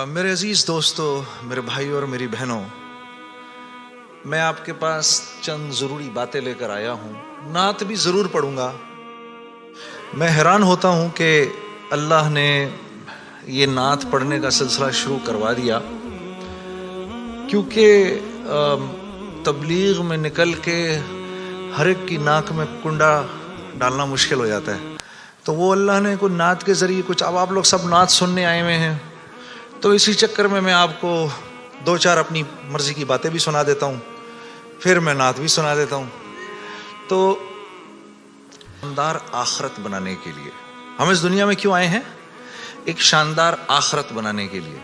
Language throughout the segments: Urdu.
میرے عزیز دوستو، میرے بھائیوں اور میری بہنوں، میں آپ کے پاس چند ضروری باتیں لے کر آیا ہوں۔ نعت بھی ضرور پڑھوں گا۔ میں حیران ہوتا ہوں کہ اللہ نے یہ نعت پڑھنے کا سلسلہ شروع کروا دیا، کیونکہ تبلیغ میں نکل کے ہر ایک کی ناک میں کنڈا ڈالنا مشکل ہو جاتا ہے، تو وہ اللہ نے کوئی نعت کے ذریعے کچھ، اب آپ لوگ سب نعت سننے آئے ہوئے ہیں، تو اسی چکر میں آپ کو دو چار اپنی مرضی کی باتیں بھی سنا دیتا ہوں، پھر میں نعت بھی سنا دیتا ہوں۔ تو شاندار آخرت بنانے کے لیے ہم اس دنیا میں کیوں آئے ہیں؟ ایک شاندار آخرت بنانے کے لیے۔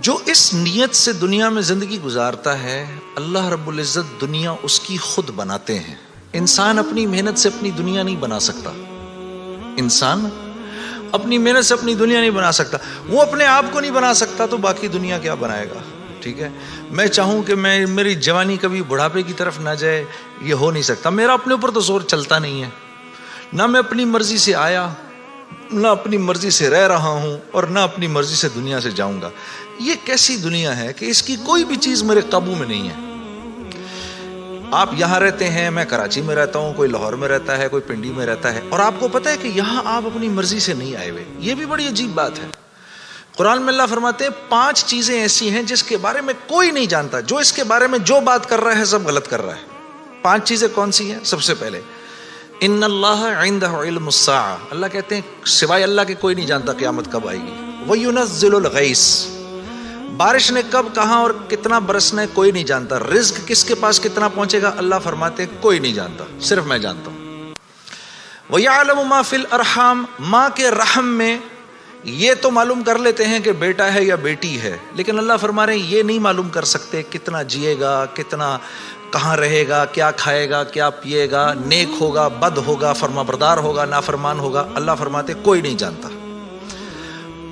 جو اس نیت سے دنیا میں زندگی گزارتا ہے، اللہ رب العزت دنیا اس کی خود بناتے ہیں۔ انسان اپنی محنت سے اپنی دنیا نہیں بنا سکتا، انسان اپنی محنت سے اپنی دنیا نہیں بنا سکتا۔ وہ اپنے آپ کو نہیں بنا سکتا تو باقی دنیا کیا بنائے گا؟ ٹھیک ہے، میں چاہوں کہ میری جوانی کبھی بڑھاپے کی طرف نہ جائے، یہ ہو نہیں سکتا۔ میرا اپنے اوپر تو زور چلتا نہیں ہے، نہ میں اپنی مرضی سے آیا، نہ اپنی مرضی سے رہ رہا ہوں، اور نہ اپنی مرضی سے دنیا سے جاؤں گا۔ یہ کیسی دنیا ہے کہ اس کی کوئی بھی چیز میرے قابو میں نہیں ہے۔ آپ یہاں رہتے ہیں، میں کراچی میں رہتا ہوں، کوئی لاہور میں رہتا ہے، کوئی پنڈی میں رہتا ہے، اور آپ کو پتہ ہے کہ یہاں آپ اپنی مرضی سے نہیں آئے ہوئے۔ یہ بھی بڑی عجیب بات ہے۔ قرآن میں اللہ فرماتے ہیں 5 چیزیں ایسی ہیں جس کے بارے میں کوئی نہیں جانتا، جو اس کے بارے میں جو بات کر رہا ہے سب غلط کر رہا ہے۔ 5 چیزیں کون سی ہیں؟ سب سے پہلے ان اللہ عنده علم الساعہ، اللہ کہتے ہیں سوائے اللہ کے کوئی نہیں جانتا قیامت کب آئے گی۔ وَيُنَزِّلُ الْغَيْثَ، بارش نے کب، کہاں اور کتنا برسنا ہے کوئی نہیں جانتا۔ رزق کس کے پاس کتنا پہنچے گا اللہ فرماتے ہیں کوئی نہیں جانتا، صرف میں جانتا ہوں۔ وَيَعْلَمُ مَا فِي الْأَرْحَامِ، ماں کے رحم میں یہ تو معلوم کر لیتے ہیں کہ بیٹا ہے یا بیٹی ہے، لیکن اللہ فرما رہے ہیں یہ نہیں معلوم کر سکتے کتنا جیے گا، کتنا کہاں رہے گا، کیا کھائے گا، کیا پیے گا، نیک ہوگا، بد ہوگا، فرما بردار ہوگا، نافرمان ہوگا، اللہ فرماتے کوئی نہیں جانتا۔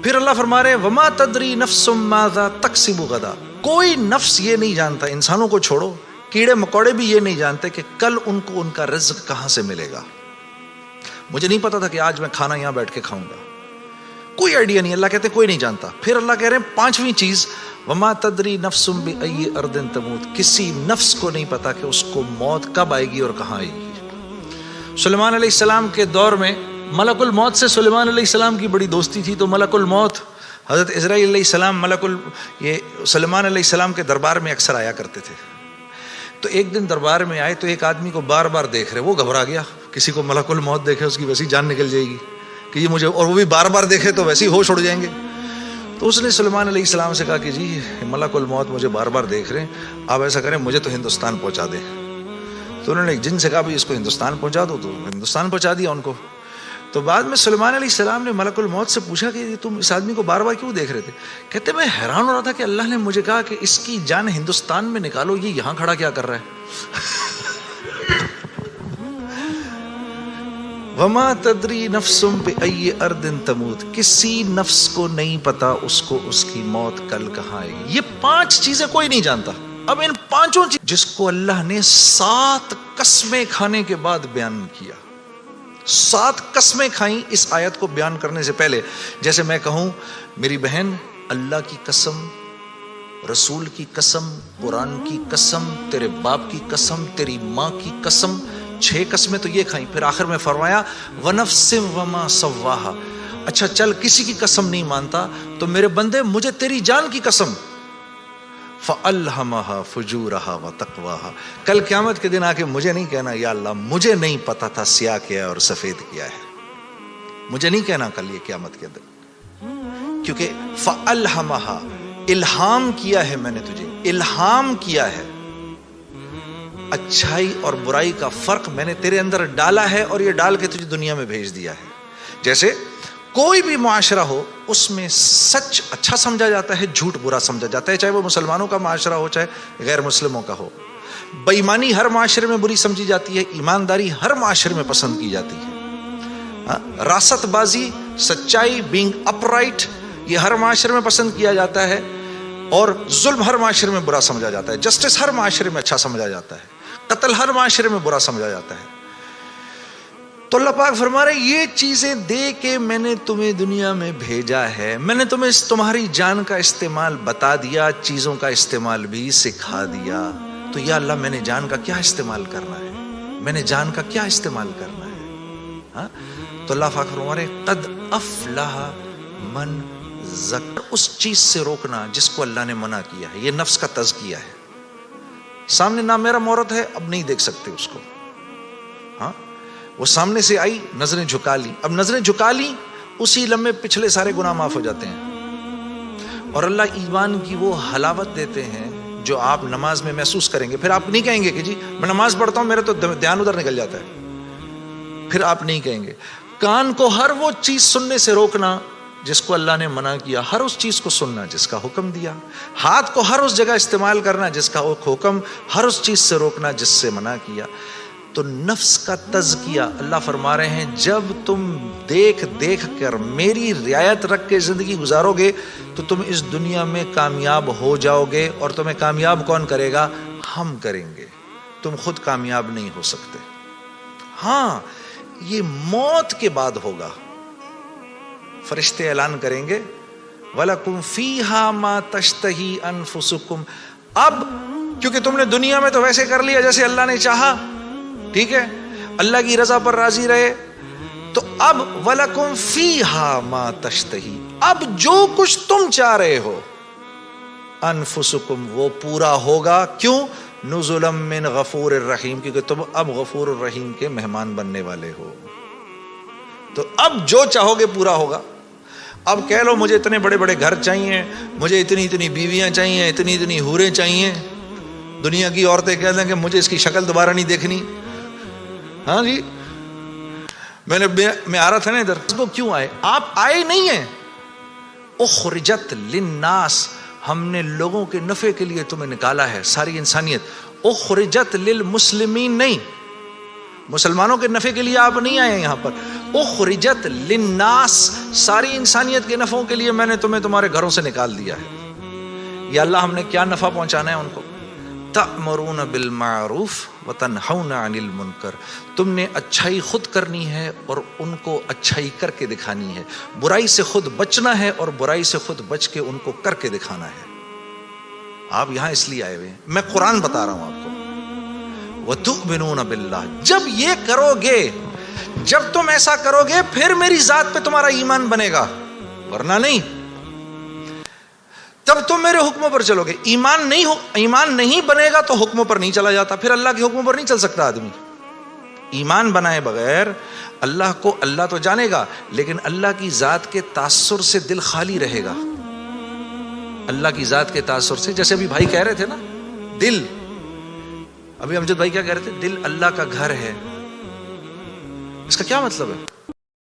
پھر اللہ فرما رہے وما تدری نفس ماذا تکسب غدا، کوئی نفس یہ نہیں جانتا، انسانوں کو چھوڑو، کیڑے مکوڑے بھی یہ نہیں جانتے کہ کل ان کو ان کا رزق کہاں سے ملے گا۔ مجھے نہیں پتا تھا کہ آج میں کھانا یہاں بیٹھ کے کھاؤں گا، کوئی آئیڈیا نہیں۔ اللہ کہتے کوئی نہیں جانتا۔ پھر اللہ کہہ رہے ہیں 5ویں چیز وما تدری نفس بأی ارض تموت، کسی نفس کو نہیں پتا کہ اس کو موت کب آئے گی اور کہاں آئے گی۔ سلیمان علیہ السلام کے دور میں ملک الموت سے سلیمان علیہ السلام کی بڑی دوستی تھی، تو ملک الموت حضرت عزرائیل علیہ السلام یہ سلیمان علیہ السلام کے دربار میں اکثر آیا کرتے تھے۔ تو ایک دن دربار میں آئے تو ایک آدمی کو بار بار دیکھ رہے، وہ گھبرا گیا، کسی کو ملک الموت دیکھے اس کی ویسی جان نکل جائے گی کہ یہ مجھے، اور وہ بھی بار بار دیکھے تو ویسے ہی ہوش اڑ جائیں گے۔ تو اس نے سلیمان علیہ السلام سے کہا کہ جی ملک الموت مجھے بار بار دیکھ رہے ہیں، آپ ایسا کریں مجھے تو ہندوستان پہنچا دیں۔ تو انہوں نے ایک جن سے کہا اس کو ہندوستان پہنچا دو، تو ہندوستان پہنچا دیا ان کو۔ تو بعد میں سلیمان علیہ السلام نے ملک الموت سے پوچھا کہ تم اس آدمی کو بار بار کیوں دیکھ رہے تھے؟ کہتے میں حیران ہو رہا تھا کہ اللہ نے مجھے کہا کہ اس کی جان ہندوستان میں نکالو، یہ یہاں کھڑا کیا کر رہا ہے؟ وما تدری نفس بأی ارض تموت، کسی نفس کو نہیں پتا اس کو اس کی موت کل کہاں آئے گی۔ یہ 5 چیزیں کوئی نہیں جانتا۔ اب ان 5 چیزوں جس کو اللہ نے 7 قسمیں کھانے کے بعد بیان کیا، 7 قسمیں کھائیں اس آیت کو بیان کرنے سے پہلے۔ جیسے میں کہوں میری بہن، اللہ کی قسم، رسول کی قسم، قرآن کی قسم، تیرے باپ کی قسم، تیری ماں کی قسم، 6 قسمیں تو یہ کھائیں۔ پھر آخر میں فرمایا وَنَفْسٍ وَمَا سَوَّاهَا، اچھا چل کسی کی قسم نہیں مانتا تو میرے بندے مجھے تیری جان کی قسم، فَأَلْهَمَهَا فُجُورَهَا وَتَقْوَاهَا، کل قیامت کے دن آ کے مجھے نہیں کہنا یا اللہ مجھے نہیں پتا تھا سیاہ کیا ہے اور سفید کیا ہے، مجھے نہیں کہنا کل یہ قیامت کے دن، کیونکہ فَأَلْهَمَهَا، الہام کیا ہے میں نے تجھے، الہام کیا ہے، اچھائی اور برائی کا فرق میں نے تیرے اندر ڈالا ہے اور یہ ڈال کے تجھے دنیا میں بھیج دیا ہے۔ جیسے کوئی بھی معاشرہ ہو اس میں سچ اچھا سمجھا جاتا ہے، جھوٹ برا سمجھا جاتا ہے، چاہے وہ مسلمانوں کا معاشرہ ہو چاہے غیر مسلموں کا ہو۔ بے ایمانی ہر معاشرے میں بری سمجھی جاتی ہے، ایمانداری ہر معاشرے میں پسند کی جاتی ہے۔ راست بازی، سچائی، بینگ اپ رائٹ، یہ ہر معاشرے میں پسند کیا جاتا ہے، اور ظلم ہر معاشرے میں برا سمجھا جاتا ہے، جسٹس ہر معاشرے میں اچھا سمجھا جاتا ہے، قتل ہر معاشرے میں برا سمجھا جاتا ہے۔ تو اللہ پاک فرما رہے یہ چیزیں دے کے میں نے تمہیں دنیا میں بھیجا ہے، میں نے تمہیں تمہاری جان کا استعمال بتا دیا، چیزوں کا استعمال بھی سکھا دیا، تو یا اللہ میں نے جان کا کیا استعمال کرنا ہے، میں نے جان کا کیا استعمال کرنا ہے؟ ہاں تو اللہ پاک فرما رہے قد افلح من زکا، اس چیز سے روکنا جس کو اللہ نے منع کیا ہے، یہ نفس کا تزکیہ ہے۔ سامنے نہ میرا مورت ہے، اب نہیں دیکھ سکتے اس کو، ہاں وہ سامنے سے آئی، نظریں جھکا لی، اب نظریں جھکا لی اسی لمحے پچھلے سارے گناہ معاف ہو جاتے ہیں، اور اللہ ایمان کی وہ حلاوت دیتے ہیں جو آپ نماز میں محسوس کریں گے۔ پھر آپ نہیں کہیں گے کہ جی میں نماز پڑھتا ہوں میرا تو دھیان ادھر نکل جاتا ہے، پھر آپ نہیں کہیں گے۔ کان کو ہر وہ چیز سننے سے روکنا جس کو اللہ نے منع کیا، ہر اس چیز کو سننا جس کا حکم دیا، ہاتھ کو ہر اس جگہ استعمال کرنا جس کا حکم، ہر اس چیز سے روکنا جس سے منع کیا۔ تو نفس کا تزکیہ اللہ فرما رہے ہیں جب تم دیکھ دیکھ کر میری رعایت رکھ کے زندگی گزارو گے تو تم اس دنیا میں کامیاب ہو جاؤ گے، اور تمہیں کامیاب کون کرے گا؟ ہم کریں گے، تم خود کامیاب نہیں ہو سکتے۔ ہاں یہ موت کے بعد ہوگا، فرشتے اعلان کریں گے وَلَكُمْ فِيهَا مَا تَشْتَهِي أَنفُسُكُمْ، اب کیونکہ تم نے دنیا میں تو ویسے کر لیا جیسے اللہ نے چاہا، ٹھیک ہے، اللہ کی رضا پر راضی رہے، تو اب وَلَكُمْ فِيهَا مَا تَشْتَهِي، اب جو کچھ تم چاہ رہے ہو انفسکم وہ پورا ہوگا۔ کیوں؟ نزلا من غفور الرحیم، کیونکہ تم اب غفور الرحیم کے مہمان بننے والے ہو، تو اب جو چاہو گے پورا ہوگا۔ اب کہہ لو مجھے اتنے بڑے بڑے گھر چاہیے، مجھے اتنی اتنی بیویاں چاہیے، اتنی اتنی حوریں چاہیے، دنیا کی عورتیں کہہ دیں کہ مجھے اس کی شکل دوبارہ نہیں دیکھنی۔ ہاں جی میں آ رہا تھا نا ادھر، تو کیوں آئے؟ آپ آئے نہیں ہیں، اخرجت للناس، ہم نے لوگوں کے نفع کے لیے تمہیں نکالا ہے، ساری انسانیت۔ اخرجت للمسلمین نہیں، مسلمانوں کے نفع کے لیے آپ نہیں آئے یہاں پر، اخرجت للناس، ساری انسانیت کے نفعوں کے لیے میں نے تمہیں تمہارے گھروں سے نکال دیا ہے۔ یا اللہ ہم نے کیا نفع پہنچانا ہے ان کو؟ تأمرون بالمعروف وتنہون عن المنکر، تم نے اچھائی خود کرنی ہے اور ان کو اچھائی کر کے دکھانی ہے، برائی سے خود بچنا ہے اور برائی سے خود بچ کے ان کو کر کے دکھانا ہے۔ آپ یہاں اس لیے آئے ہوئے ہیں، میں قرآن بتا رہا ہوں آپ کو۔ وَتُؤْمِنُونَ بِاللَّهِ، جب یہ کرو گے، جب تم ایسا کرو گے پھر میری ذات پہ تمہارا ایمان بنے گا، ورنہ نہیں۔ تب تم میرے حکموں پر چلو گے، ایمان نہیں بنے گا تو حکموں پر نہیں چلا جاتا، پھر اللہ کے حکموں پر نہیں چل سکتا آدمی۔ ایمان بنائے بغیر اللہ کو اللہ تو جانے گا، لیکن اللہ کی ذات کے تاثر سے دل خالی رہے گا، اللہ کی ذات کے تاثر سے۔ جیسے ابھی بھائی کہہ رہے تھے نا، دل، ابھی امجد بھائی کیا کہہ رہے تھے؟ دل اللہ کا گھر ہے، اس کا کیا مطلب ہے؟